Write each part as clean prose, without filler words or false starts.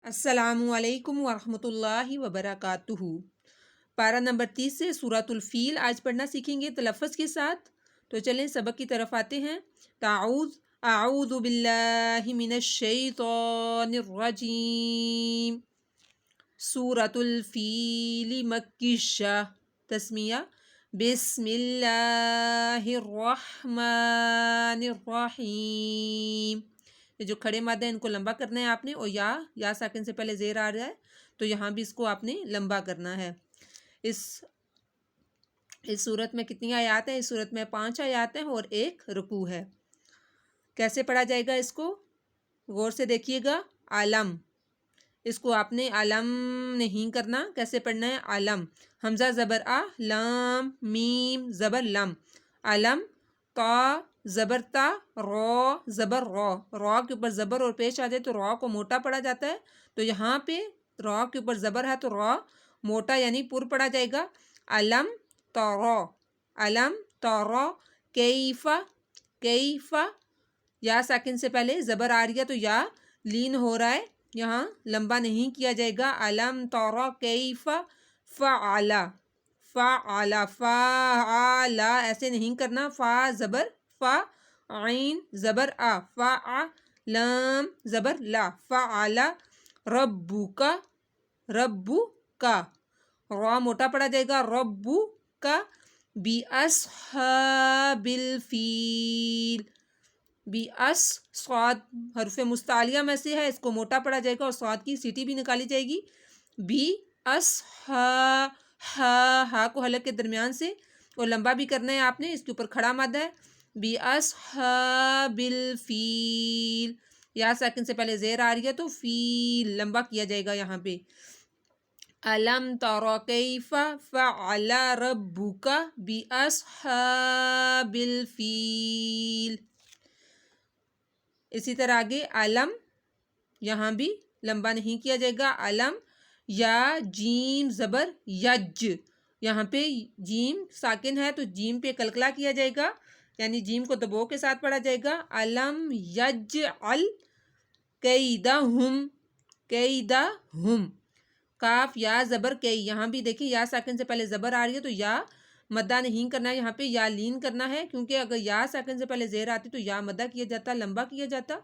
السلام علیکم ورحمۃ اللہ وبرکاتہ۔ پارہ نمبر 30 سے سورۃ الفیل آج پڑھنا سیکھیں گے تلفظ کے ساتھ۔ تو چلیں سبق کی طرف آتے ہیں۔ اعوذ باللہ من الشیطان الرجیم۔ سورۃ الفیل مکیہ، تسمیہ بسم اللہ الرحمن الرحیم۔ یہ جو کھڑے مادہ ہیں ان کو لمبا کرنا ہے آپ نے، اور یا ساکن سے پہلے زیر آ رہا ہے تو یہاں بھی اس کو آپ نے لمبا کرنا ہے۔ اس صورت میں کتنی آیات ہیں؟ اس صورت میں 5 آیات ہیں اور 1 رکوع ہے۔ کیسے پڑھا جائے گا اس کو؟ غور سے دیکھیے گا۔ علم، اس کو آپ نے علم نہیں کرنا۔ کیسے پڑھنا ہے؟ علم، حمزہ زبر آ، لام میم زبر لم، علم، تا زبر تا، رو زبر رو، رو کے اوپر زبر اور پیش آ جائے تو رو کو موٹا پڑھا جاتا ہے، تو یہاں پہ رو کے اوپر زبر ہے تو رو موٹا یعنی پر پڑھا جائے گا۔ علم ترو، علم ترو، کیفا، کیفا، یا ساکن سے پہلے زبر آ رہی ہے تو یا لین ہو رہا ہے، یہاں لمبا نہیں کیا جائے گا۔ علم ترو کیفا فعلا، فعلا، فعلا ایسے نہیں کرنا، فا زبر فا، عین زبر آ، فا، لام زبر لا، فعلا، ربو کا، ربو کا، رو موٹا پڑا جائے گا، ربو کا، بی اصحاب الفیل، بی اس، صاد حرف مستعلیہ میں سے ہے، اس کو موٹا پڑا جائے گا اور صاد کی سیٹی بھی نکالی جائے گی۔ بی ہا کو حلق کے درمیان سے اور لمبا بھی کرنا ہے آپ نے، اس کے اوپر کھڑا مادہ ہے۔ بی اصحاب الفیل، یا ساکن سے پہلے زیر آ رہی ہے تو فیل لمبا کیا جائے گا یہاں پہ۔ علم تر کیف فعل ربک باصحاب الفیل۔ اسی طرح آگے علم، یہاں بھی لمبا نہیں کیا جائے گا۔ علم، یا جیم زبر یج، یہاں پہ جیم ساکن ہے تو جیم پہ کلکلا کیا جائے گا، یعنی جیم کو دبو کے ساتھ پڑھا جائے گا۔ علم یجعل کیدہم، کیدہم، کاف یا زبر کئی، یہاں بھی دیکھیں یا ساکن سے پہلے زبر آ رہی ہے تو یا مدہ نہیں کرنا ہے، یہاں پہ یا لین کرنا ہے، کیونکہ اگر یا ساکن سے پہلے زیر آتی تو یا مدہ کیا جاتا، لمبا کیا جاتا۔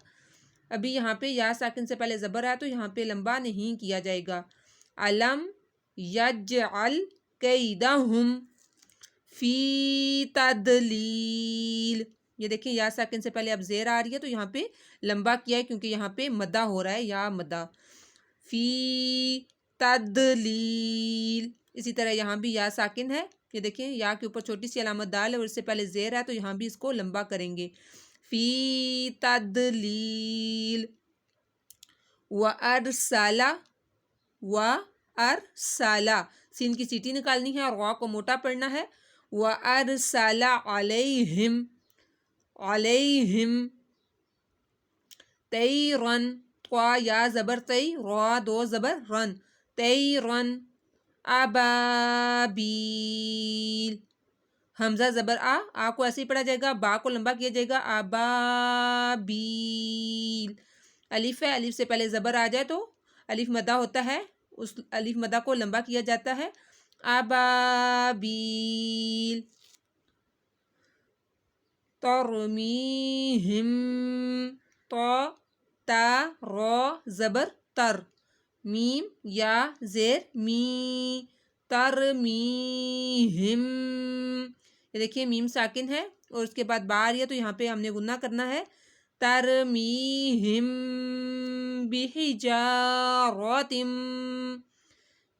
ابھی یہاں پہ یا ساکن سے پہلے زبر آیا تو یہاں پہ لمبا نہیں کیا جائے گا۔ علم یجعل کیدہم فی تدلیل، یہ دیکھیں یا ساکن سے پہلے اب زیر آ رہی ہے تو یہاں پہ لمبا کیا ہے کیونکہ یہاں پہ مدہ ہو رہا ہے، یا مدہ، فی تدلیل۔ اسی طرح یہاں بھی یا ساکن ہے، یہ دیکھیں یا کے اوپر چھوٹی سی علامت دال ہے اور اس سے پہلے زیر ہے تو یہاں بھی اس کو لمبا کریں گے۔ فی تدلیل، وَأَرْسَلَ، وَأَرْسَلَ، سین کی سیٹی نکالنی ہے اور غا کو موٹا پڑھنا ہے۔ وَأَرْسَلَ عَلَيْهِمْ، عَلَيْهِمْ، تَيْرًا، طا یا زبر تی، را دو زبر رن، تیرن، ابابیل، حمزہ زبر آ کو ایسے ہی پڑھا جائے گا، با کو لمبا کیا جائے گا، ابابیل۔ الف ہے، الف سے پہلے زبر آ جائے تو الف مدہ ہوتا ہے، اس الف مدہ کو لمبا کیا جاتا ہے۔ ابابیل، ترمیہم، تا رو زبر تر، میم یا زیر می، ترمیہم، یہ دیکھیے میم ساکن ہے اور اس کے بعد با آ رہی ہے تو یہاں پہ ہم نے غنہ کرنا ہے۔ ترمیہم بحجارۃ،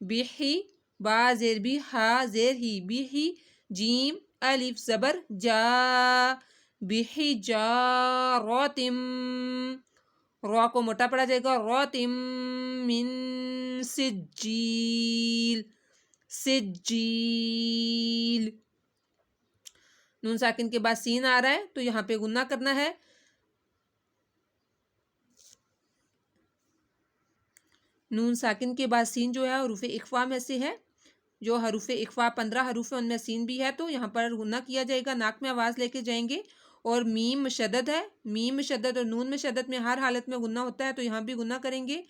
بحی، با زیر بھی، ہا زیر ہی، بحی، جیم الف زبر جا، بحجارۃ، رو کو موٹا پڑا جائے گا، راتم من سجیل، سجیل، نون ساکن کے بعد سین آ رہا ہے تو یہاں پہ غنہ کرنا ہے۔ نون ساکن کے بعد سین جو ہے حروف اخفا میں سے ہے، جو حروف اخفا 15 حروف ہیں ان میں سین بھی ہے تو یہاں پر غنہ کیا جائے گا، ناک میں آواز لے کے جائیں گے۔ اور میم مشدد ہے، میم مشدد اور نون مشدد میں ہر حالت میں غنہ ہوتا ہے تو یہاں بھی غنہ کریں گے۔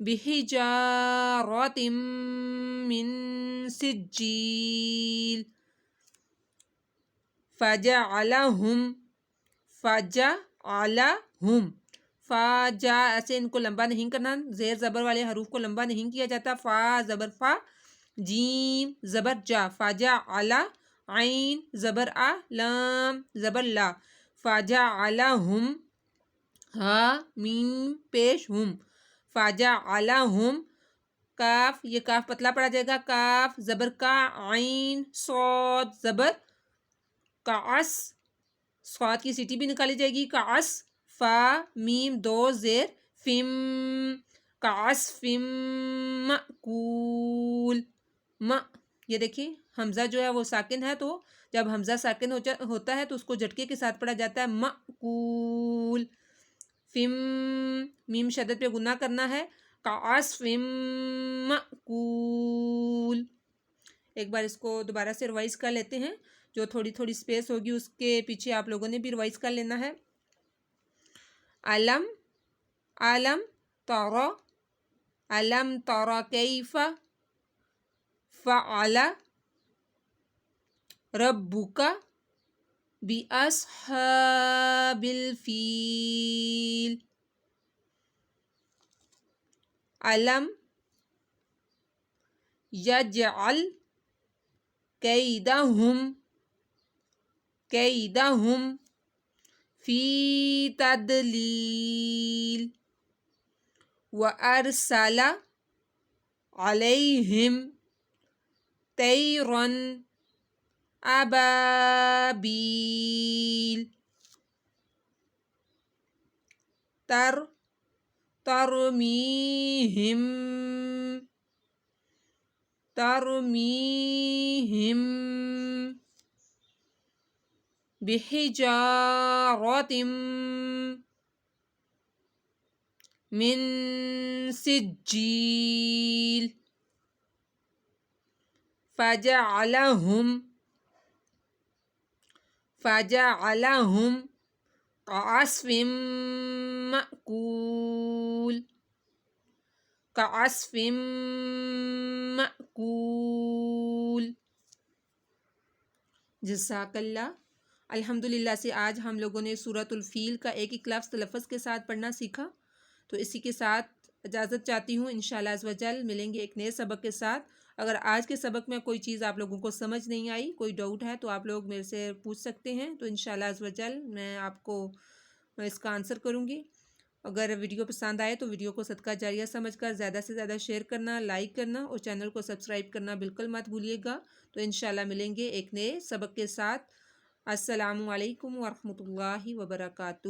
بحجارة من سجيل فجعلهم فجا ایسے ان کو لمبا نہیں کرنا، زیر زبر والے حروف کو لمبا نہیں کیا جاتا. فا زبر فا، جیم زبر جا، فجعل، عین زبر آ، لام زبر لا، فجعلهم، ہا میم پیش ہم، فجعلهم. کاف، یہ کاف پتلا پڑا جائے گا، کاف زبر کا، عین صاد زبر کعس، صاد کی سیٹی بھی نکالی جائے گی، کعس، فا میم دو زیر فم، کعس فم مأکول. یہ دیکھیں حمزہ جو ہے وہ ساکن ہے، تو جب حمزہ ساکن ہوتا ہے تو اس کو جھٹکے کے ساتھ پڑھا جاتا ہے مأکول. فم، میم شدت پہ گناہ کرنا ہے، کعس فم مأکول. ایک بار اس کو دوبارہ سے ریوائز کر لیتے ہیں، جو تھوڑی تھوڑی سپیس ہوگی اس کے پیچھے آپ لوگوں نے بھی ریوائز کر لینا ہے. علم، علم ترى، علم ترى كيف فعل ربك بأصحاب الفیل. علم یجعل کیدہم فی تدلیل وأرسل علیہم طیرا أبابیل ترمیہم بحجارة من سجیل فجعلهم كعصف مأکول، كعصف مأکول. جزاک اللہ. الحمدللہ سے آج ہم لوگوں نے سورۃ الفیل کا ایک ایک لفظ تلفظ کے ساتھ پڑھنا سیکھا. تو اسی کے ساتھ اجازت چاہتی ہوں، انشاءاللہ عز و جل ملیں گے ایک نئے سبق کے ساتھ. اگر آج کے سبق میں کوئی چیز آپ لوگوں کو سمجھ نہیں آئی، کوئی ڈاؤٹ ہے، تو آپ لوگ میرے سے پوچھ سکتے ہیں، تو انشاءاللہ عز و جل میں آپ کو اس کا آنسر کروں گی. اگر ویڈیو پسند آئے تو ویڈیو کو صدقہ جاریہ سمجھ کر زیادہ سے زیادہ شیئر کرنا، لائک کرنا اور چینل کو سبسکرائب کرنا بالکل مت بھولیے گا. تو انشاءاللہ ملیں گے ایک نئے سبق کے ساتھ. السلام علیکم ورحمۃ اللہ وبرکاتہ.